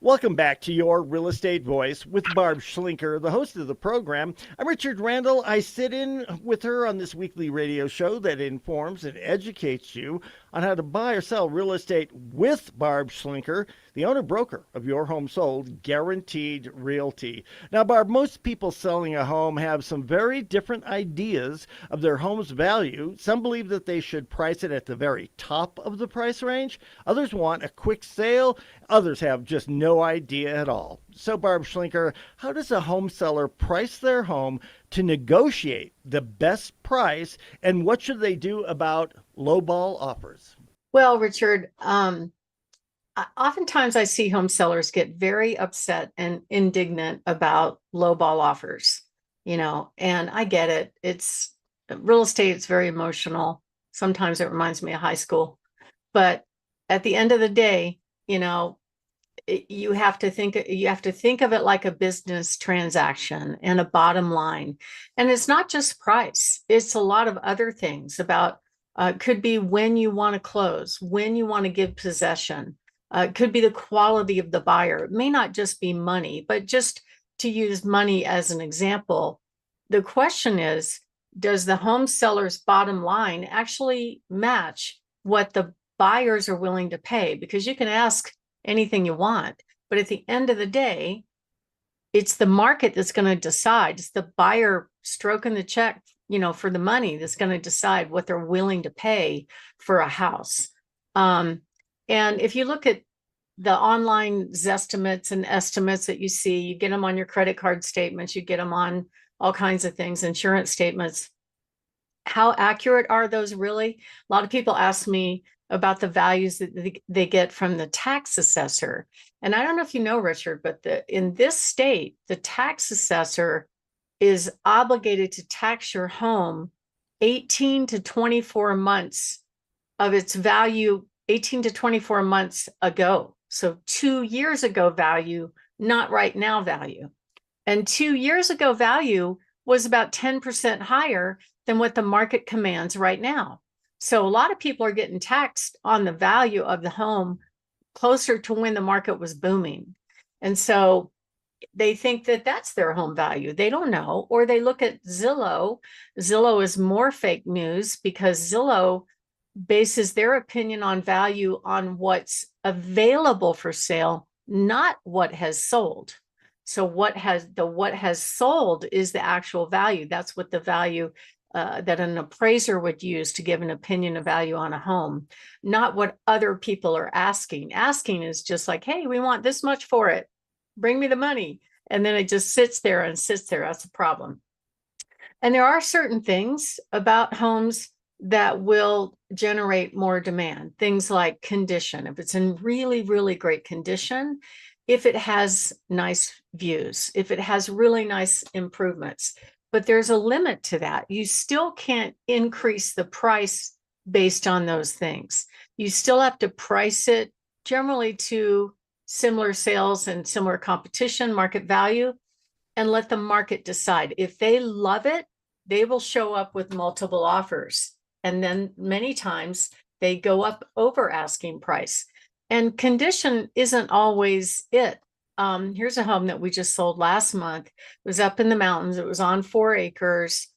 Welcome back to Your Real Estate Voice with Barb Schlinker, the host of the program. I'm Richard Randall. I sit in with her on this weekly radio show that informs and educates you on how to buy or sell real estate with Barb Schlinker, the owner broker of Your Home Sold Guaranteed Realty. Now, Barb, most people selling a home have some very different ideas of their home's value. Some believe that they should price it at the very top of the price range. Others want a quick sale. Others have just no idea at all. So, Barb Schlinker, how does a home seller price their home to negotiate the best price, and what should they do about lowball offers? Well, Richard, oftentimes I see home sellers get very upset and indignant about lowball offers, and I get it. It's real estate, it's very emotional. Sometimes it reminds me of high school. But at the end of the day, you have to think of it like a business transaction and a bottom line. And it's not just price, it's a lot of other things about could be when you want to close, when you want to give possession. It could be the quality of the buyer. It may not just be money, but just to use money as an example, the question is, does the home seller's bottom line actually match what the buyers are willing to pay? Because you can ask anything you want, but at the end of the day, it's the market that's going to decide. It's the buyer stroking the check, for the money that's going to decide what they're willing to pay for a house. And if you look at the online Zestimates and estimates that you see, you get them on your credit card statements, you get them on all kinds of things, insurance statements. How accurate are those really? A lot of people ask me about the values that they get from the tax assessor. And I don't know if you know, Richard, but in this state, the tax assessor is obligated to tax your home 18 to 24 months of its value, 18 to 24 months ago. So 2 years ago value, not right now value. And 2 years ago value was about 10% higher than what the market commands right now. So a lot of people are getting taxed on the value of the home closer to when the market was booming. And so they think that that's their home value. They don't know. Or they look at Zillow. Zillow is more fake news because Zillow bases their opinion on value on what's available for sale, not what has sold. So what has sold is the actual value. That's what the value that an appraiser would use to give an opinion of value on a home, not what other people are asking. Asking is just like, hey, we want this much for it. Bring me the money. And then it just sits there and sits there. That's a problem. And there are certain things about homes that will generate more demand. Things like condition. If it's in really, really great condition, if it has nice views, if it has really nice improvements, but there's a limit to that. You still can't increase the price based on those things. You still have to price it generally to similar sales and similar competition, market value, and let the market decide. If they love it, they will show up with multiple offers. And then many times they go up over asking price. And condition isn't always it. Here's a home that we just sold last month. It was up in the mountains. It was on 4 acres.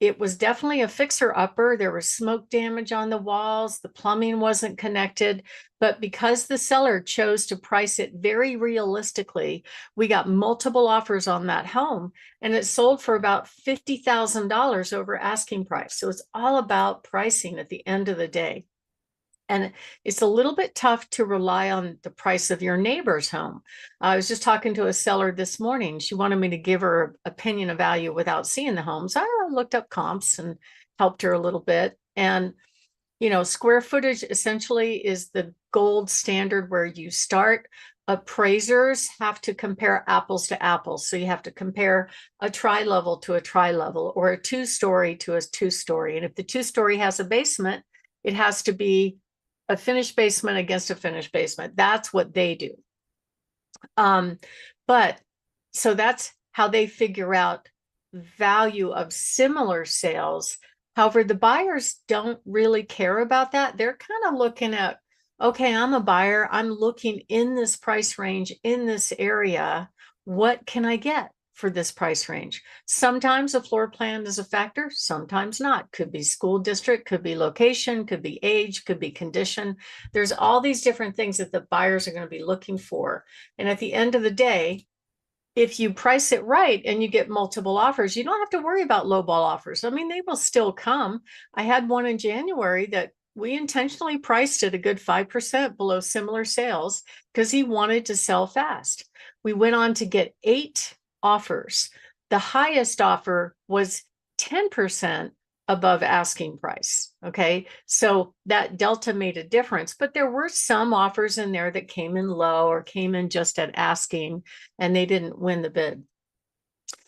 It was definitely a fixer-upper. There was smoke damage on the walls. The plumbing wasn't connected. But because the seller chose to price it very realistically, we got multiple offers on that home, and it sold for about $50,000 over asking price. So it's all about pricing at the end of the day. And it's a little bit tough to rely on the price of your neighbor's home. I was just talking to a seller this morning. She wanted me to give her opinion of value without seeing the home. So I looked up comps and helped her a little bit. And, square footage essentially is the gold standard where you start. Appraisers have to compare apples to apples. So you have to compare a tri-level to a tri-level, or a 2-story to a 2-story. And if the 2-story has a basement, it has to be a finished basement against a finished basement. That's what they do. But so that's how they figure out value of similar sales. However, the buyers don't really care about that. They're kind of looking at okay, I'm a buyer. I'm looking in this price range in this area. What can I get for this price range? Sometimes a floor plan is a factor, sometimes not. Could be school district, could be location, could be age, could be condition. There's all these different things that the buyers are going to be looking for. And at the end of the day, if you price it right and you get multiple offers, you don't have to worry about lowball offers. I mean, they will still come. I had one in January that we intentionally priced it a good 5% below similar sales because he wanted to sell fast. We went on to get 8 offers. The highest offer was 10% above asking price. Okay. So that delta made a difference, but there were some offers in there that came in low or came in just at asking and they didn't win the bid.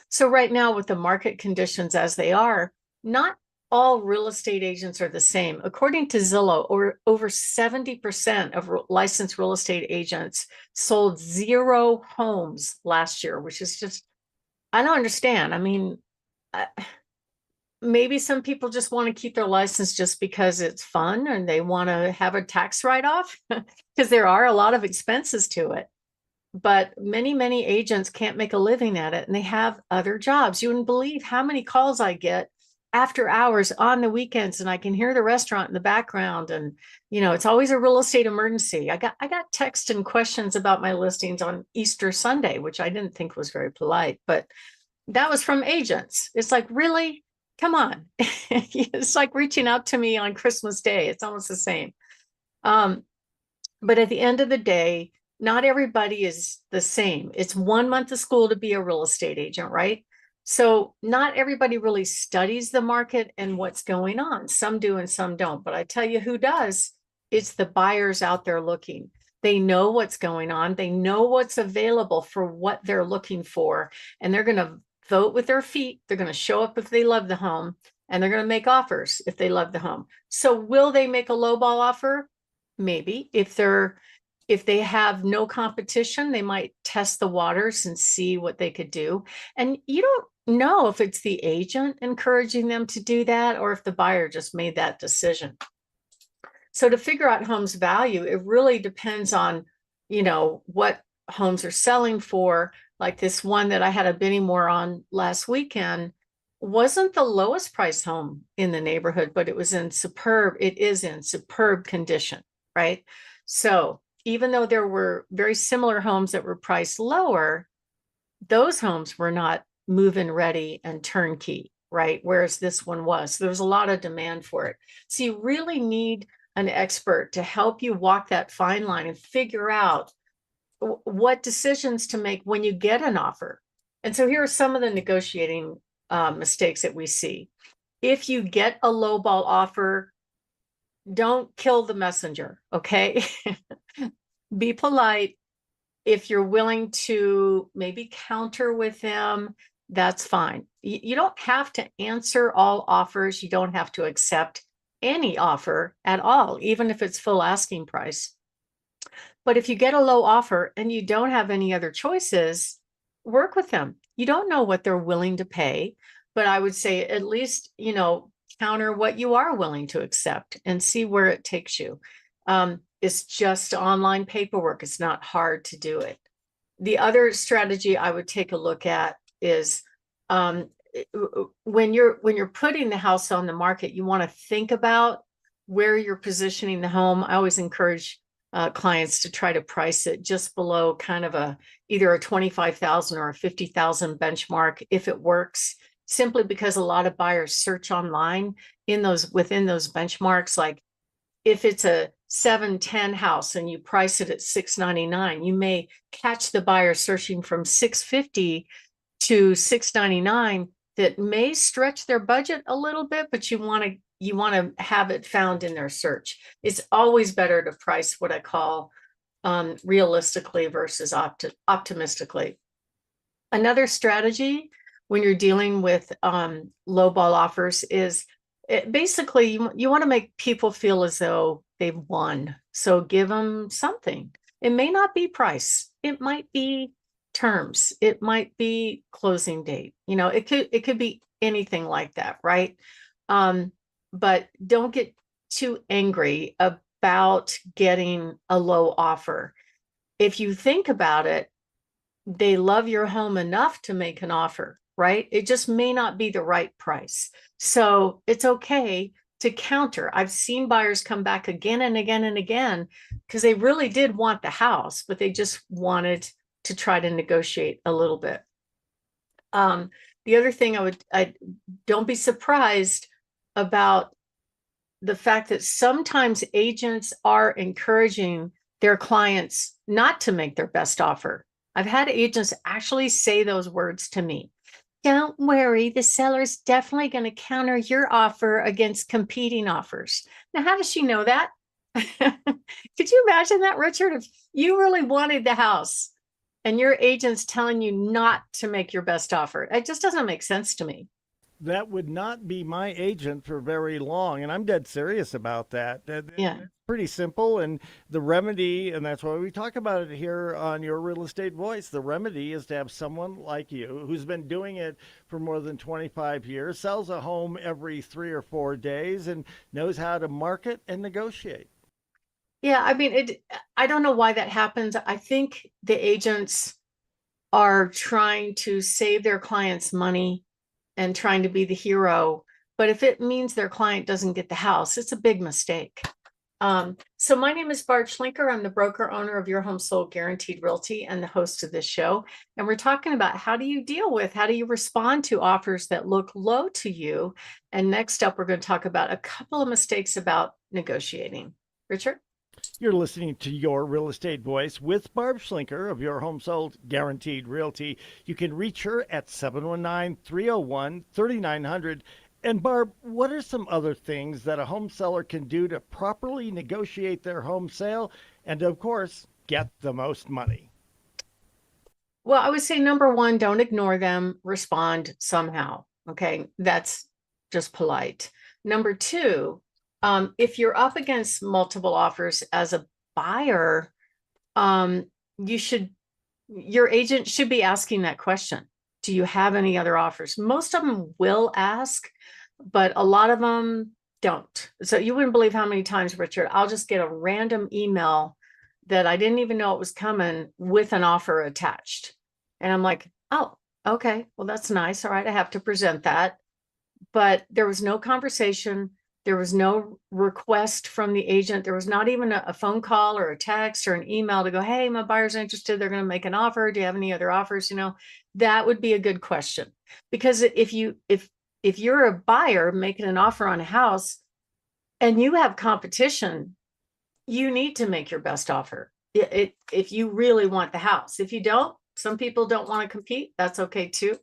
So right now with the market conditions as they are, not all real estate agents are the same. According to Zillow, or over 70% of licensed real estate agents sold 0 homes last year, which is just, I don't understand. I mean, maybe some people just want to keep their license just because it's fun and they want to have a tax write-off because there are a lot of expenses to it. But many agents can't make a living at it and they have other jobs. You wouldn't believe how many calls I get after hours on the weekends, and I can hear the restaurant in the background. And it's always a real estate emergency. I got texts and questions about my listings on Easter Sunday, which I didn't think was very polite, but that was from agents. It's like, really? Come on. It's like reaching out to me on Christmas Day. It's almost the same. But at the end of the day, not everybody is the same. It's 1 month of school to be a real estate agent, right? So not everybody really studies the market and what's going on. Some do and some don't. But I tell you who does, it's the buyers out there looking. They know what's going on. They know what's available for what they're looking for. And they're going to vote with their feet. They're going to show up if they love the home, and they're going to make offers if they love the home. So will they make a lowball offer? Maybe. If they have no competition, they might test the waters and see what they could do. And you don't know if it's the agent encouraging them to do that or if the buyer just made that decision. So to figure out homes value, it really depends on, what homes are selling for. Like this one that I had a bidding war on last weekend wasn't the lowest price home in the neighborhood, but it is in superb condition, right? So even though there were very similar homes that were priced lower, those homes were not move-in ready and turnkey, right? Whereas this one was. So there was a lot of demand for it. So you really need an expert to help you walk that fine line and figure out what decisions to make when you get an offer. And so here are some of the negotiating mistakes that we see. If you get a lowball offer, don't kill the messenger, okay? Be polite. If you're willing to maybe counter with them, that's fine. You don't have to answer all offers. You don't have to accept any offer at all, even if it's full asking price. But if you get a low offer and you don't have any other choices, work with them. You don't know what they're willing to pay, but I would say at least, counter what you are willing to accept and see where it takes you. It's just online paperwork. It's not hard to do it. The other strategy I would take a look at is when you're putting the house on the market, you want to think about where you're positioning the home. I always encourage clients to try to price it just below kind of either a 25,000 or a 50,000 benchmark if it works, simply because a lot of buyers search online within those benchmarks. Like if it's a 710 house and you price it at $699, you may catch the buyer searching from $650 to $699 that may stretch their budget a little bit, but you want to have it found in their search. It's always better to price what I call realistically versus optimistically. Another strategy when you're dealing with lowball offers is basically you want to make people feel as though they've won. So give them something. It may not be price. It might be terms. It might be closing date. It could be anything like that, right? But don't get too angry about getting a low offer. If you think about it, they love your home enough to make an offer, right? It just may not be the right price. So it's okay to counter. I've seen buyers come back again and again and again because they really did want the house, but they just wanted to try to negotiate a little bit. The other thing I don't be surprised about the fact that sometimes agents are encouraging their clients not to make their best offer. I've had agents actually say those words to me. Don't worry, the seller's definitely going to counter your offer against competing offers. Now, how does she know that? Could you imagine that, Richard? If you really wanted the house and your agent's telling you not to make your best offer, it just doesn't make sense to me. That would not be my agent for very long, and I'm dead serious about that. Yeah. That's pretty simple, and the remedy, and that's why we talk about it here on Your Real Estate Voice. The remedy is to have someone like you who's been doing it for more than 25 years, sells a home every 3 or 4 days, and knows how to market and negotiate. Yeah, I mean, I don't know why that happens. I think the agents are trying to save their clients money and trying to be the hero. But if it means their client doesn't get the house, it's a big mistake. So my name is Barb Schlinker. I'm the broker owner of Your Home Sold Guaranteed Realty and the host of this show. And we're talking about how do you respond to offers that look low to you? And next up, we're going to talk about a couple of mistakes about negotiating. Richard? You're listening to Your Real Estate Voice with Barb Schlinker of Your Home Sold Guaranteed Realty. You can reach her at 719-301-3900. And Barb, what are some other things that a home seller can do to properly negotiate their home sale and, of course, get the most money? Well, I would say number one, don't ignore them, respond somehow. Okay, that's just polite. Number two, if you're up against multiple offers as a buyer, you should, your agent should be asking that question. Do you have any other offers? Most of them will ask, but a lot of them don't. So you wouldn't believe how many times, Richard, I'll just get a random email that I didn't even know it was coming with an offer attached. And I'm like, oh, okay, well, that's nice. All right, I have to present that. But there was no conversation. There was no request from the agent. There was not even a phone call or a text or an email to go, hey, my buyer's interested. They're going to make an offer. Do you have any other offers? That would be a good question. Because if you're a buyer making an offer on a house and you have competition, you need to make your best offer. If you really want the house. If you don't, some people don't want to compete. That's okay too.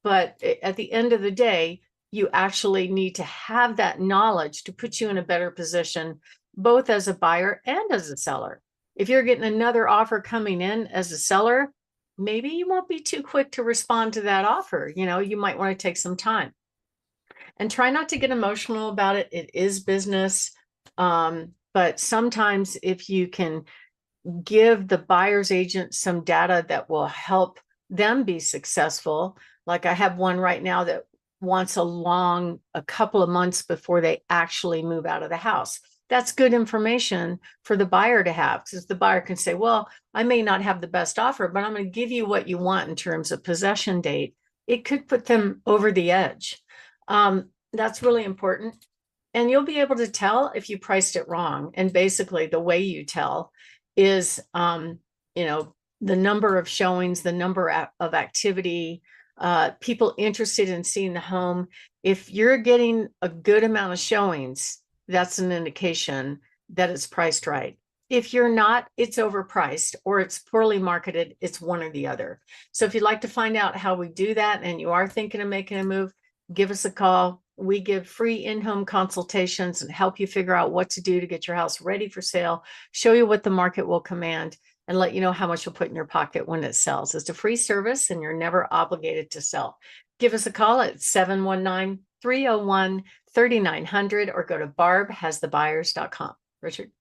But at the end of the day, you actually need to have that knowledge to put you in a better position, both as a buyer and as a seller. If you're getting another offer coming in as a seller, maybe you won't be too quick to respond to that offer. You might want to take some time and try not to get emotional about it. It is business. But sometimes if you can give the buyer's agent some data that will help them be successful. Like I have one right now that wants a couple of months before they actually move out of the house. That's good information for the buyer to have, because the buyer can say, well, I may not have the best offer, but I'm going to give you what you want in terms of possession date. It could put them over the edge. That's really important. And you'll be able to tell if you priced it wrong. And basically the way you tell is, the number of showings, the number of activity, people interested in seeing the home. If you're getting a good amount of showings, that's an indication that it's priced right. If you're not, it's overpriced or it's poorly marketed. It's one or the other. So if you'd like to find out how we do that and you are thinking of making a move, give us a call. We give free in-home consultations and help you figure out what to do to get your house ready for sale, show you what the market will command, and let you know how much you'll put in your pocket when it sells. It's a free service and you're never obligated to sell. Give us a call at 719-301-3900 or go to barbhasthebuyers.com. Richard?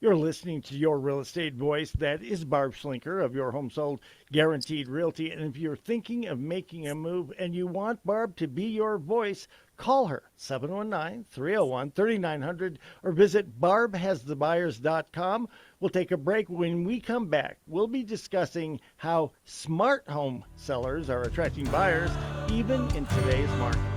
You're listening to Your Real Estate Voice. That is Barb Schlinker of Your Home Sold Guaranteed Realty. And if you're thinking of making a move and you want Barb to be your voice, call her 719-301-3900 or visit barbhasthebuyers.com. We'll take a break. When we come back, we'll be discussing how smart home sellers are attracting buyers even in today's market.